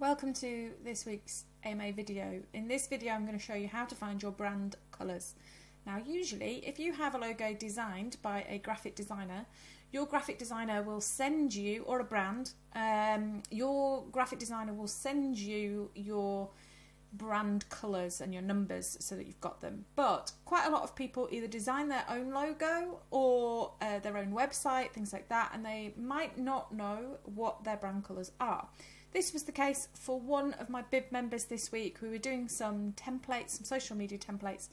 Welcome to this week's AMA video. In this video I'm going to show you how to find your brand colours. Now usually if you have a logo designed by a graphic designer, your graphic designer will send you, or a brand, your graphic designer will send you your brand colours and your numbers so that you've got them. But quite a lot of people either design their own logo or their own website, things like that, and they might not know what their brand colours are. This was the case for one of my bib members this week. We were doing some templates, some social media templates,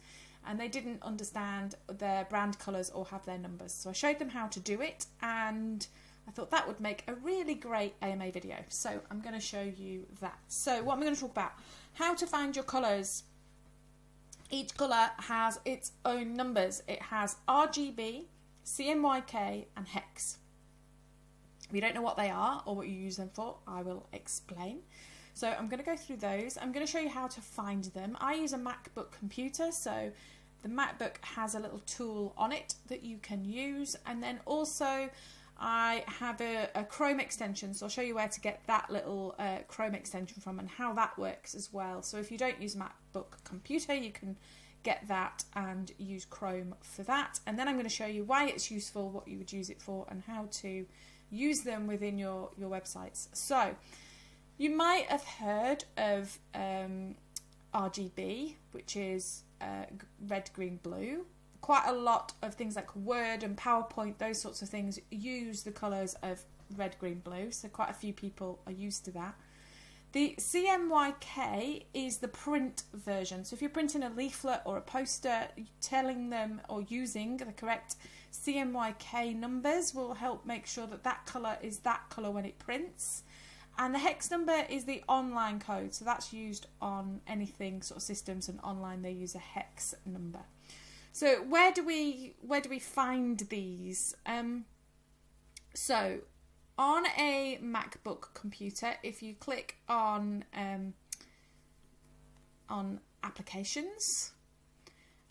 and they didn't understand their brand colours or have their numbers. So I showed them how to do it, and I thought that would make a really great AMA video. So I'm going to show you that. So what I'm going to talk about, how to find your colours. Each colour has its own numbers. It has RGB, CMYK and HEX. If you don't know what they are or what you use them for, I will explain. So I'm going to go through those. I'm going to show you how to find them. I use a MacBook computer, so the MacBook has a little tool on it that you can use, and then also I have a Chrome extension, so I'll show you where to get that little Chrome extension from and how that works as well. So if you don't use a MacBook computer, you can get that and use Chrome for that. And then I'm going to show you why it's useful, what you would use it for, and how to use them within your websites. So you might have heard of RGB, which is red, green, blue. Quite a lot of things like Word and PowerPoint, those sorts of things, use the colours of red, green, blue. So quite a few people are used to that. The CMYK is the print version. So if you're printing a leaflet or a poster, telling them or using the correct CMYK numbers will help make sure that that colour is that colour when it prints. And the hex number is the online code. So that's used on anything sort of systems, and online they use a hex number. So where do we find these? So on a MacBook computer, if you click on applications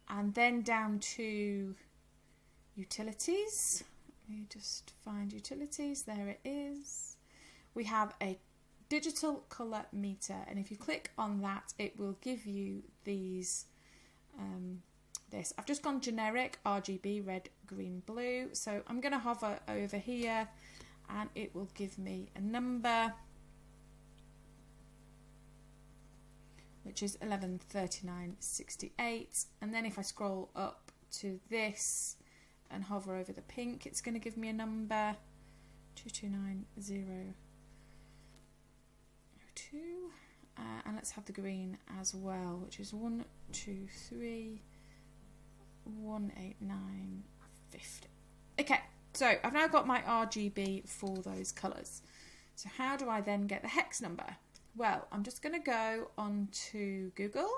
and then down to utilities, you just find utilities, there it is. We have a digital colour meter, and if you click on that it will give you these this. I've just gone generic RGB, red, green, blue, so I'm going to hover over here and it will give me a number, which is 1139.68, and then if I scroll up to this and hover over the pink, it's going to give me a number 229002, and let's have the green as well, which is 123.189.50. Okay, so I've now got my RGB for those colours. So how do I then get the hex number? Well, I'm just going to go onto Google.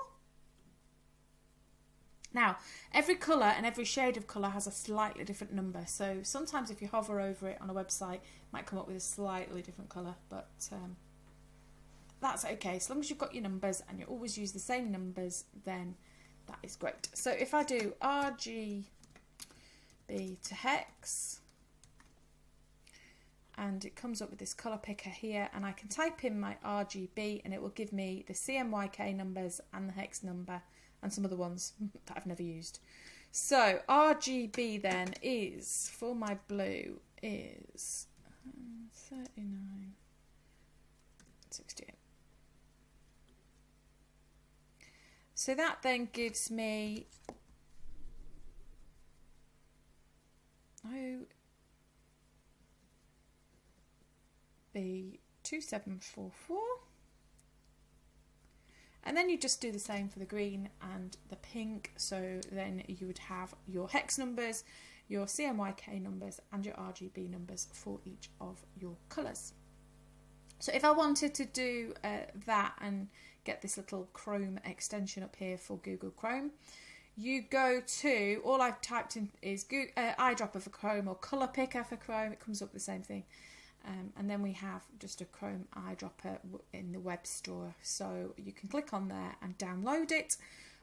Now, every colour and every shade of colour has a slightly different number. So sometimes if you hover over it on a website, it might come up with a slightly different colour, but that's okay. As long as you've got your numbers and you always use the same numbers, then that is great. So if I do RGB to hex, and it comes up with this colour picker here, and I can type in my RGB and it will give me the CMYK numbers and the hex number and some other ones that I've never used. So RGB then is, for my blue, is 39.68. So that then gives me B2744, and then you just do the same for the green and the pink. So then you would have your hex numbers, your CMYK numbers and your RGB numbers for each of your colours. So if I wanted to do that and get this little Chrome extension up here for Google Chrome, you go to, all I've typed in is eyedropper for Chrome or colour picker for Chrome, it comes up the same thing. And then we have just a Chrome eyedropper in the web store, so you can click on there and download it.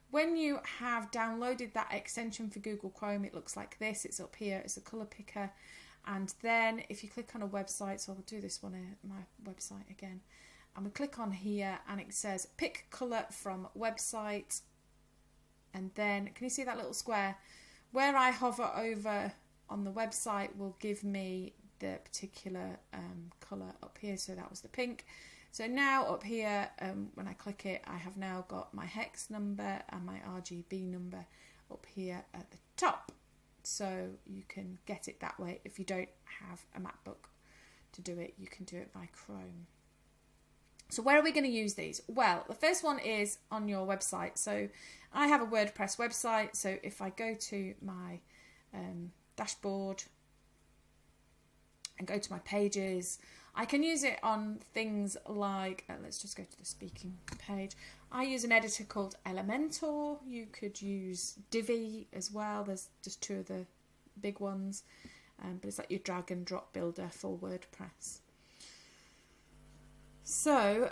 When you have downloaded that extension for Google Chrome, it looks like this. It's up here, it's a colour picker, And then if you click on a website, so I'll do this one at my website again, and we click on here and it says pick colour from website, and then can you see that little square? Where I hover over on the website will give me the particular colour up here, so that was the pink. So now up here, when I click it, I have now got my hex number and my RGB number up here at the top. So you can get it that way. If you don't have a MacBook to do it, you can do it by Chrome. So where are we going to use these? Well, the first one is on your website. So I have a WordPress website. So if I go to my dashboard and go to my pages, I can use it on things like, let's just go to the speaking page. I use an editor called Elementor. You could use Divi as well. There's just two of the big ones, but it's like your drag and drop builder for WordPress. So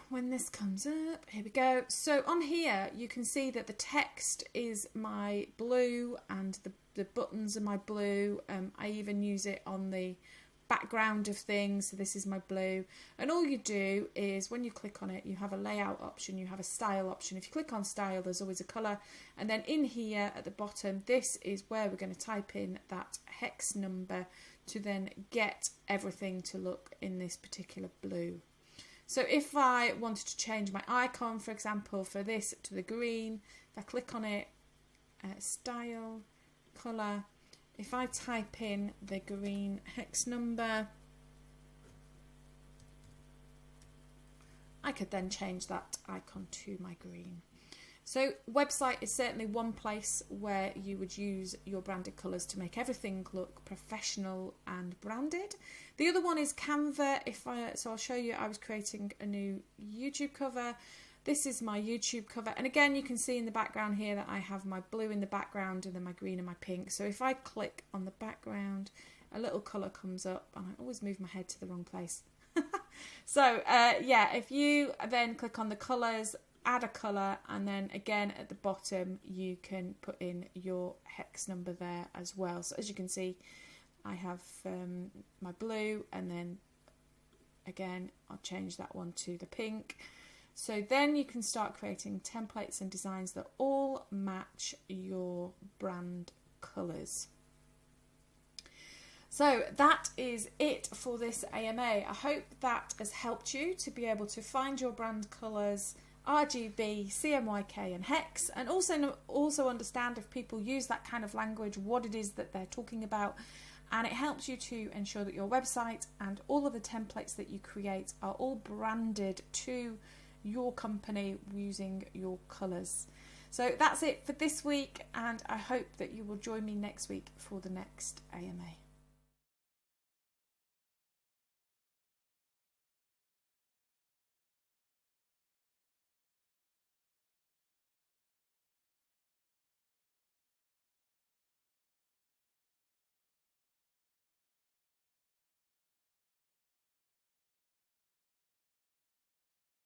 when this comes up, here we go. So on here, you can see that the text is my blue and the buttons are my blue. I even use it on the background of things, so this is my blue, and all you do is when you click on it, you have a layout option, you have a style option. If you click on style, there's always a colour, and then in here at the bottom, this is where we're going to type in that hex number to then get everything to look in this particular blue. So if I wanted to change my icon, for example, for this to the green, if I click on it, style, colour, if I type in the green hex number, I could then change that icon to my green. So website is certainly one place where you would use your branded colours to make everything look professional and branded. The other one is Canva. So I'll show you, I was creating a new YouTube cover. This is my YouTube cover, and again you can see in the background here that I have my blue in the background and then my green and my pink. So if I click on the background, a little colour comes up, and I always move my head to the wrong place. So yeah, if you then click on the colours, add a colour, and then again at the bottom you can put in your hex number there as well. So as you can see, I have my blue, and then again I'll change that one to the pink. So then you can start creating templates and designs that all match your brand colours. So that is it for this AMA. I hope that has helped you to be able to find your brand colours, RGB, CMYK and HEX, and also understand if people use that kind of language, what it is that they're talking about. And it helps you to ensure that your website and all of the templates that you create are all branded to your company using your colours. So that's it for this week, and I hope that you will join me next week for the next AMA.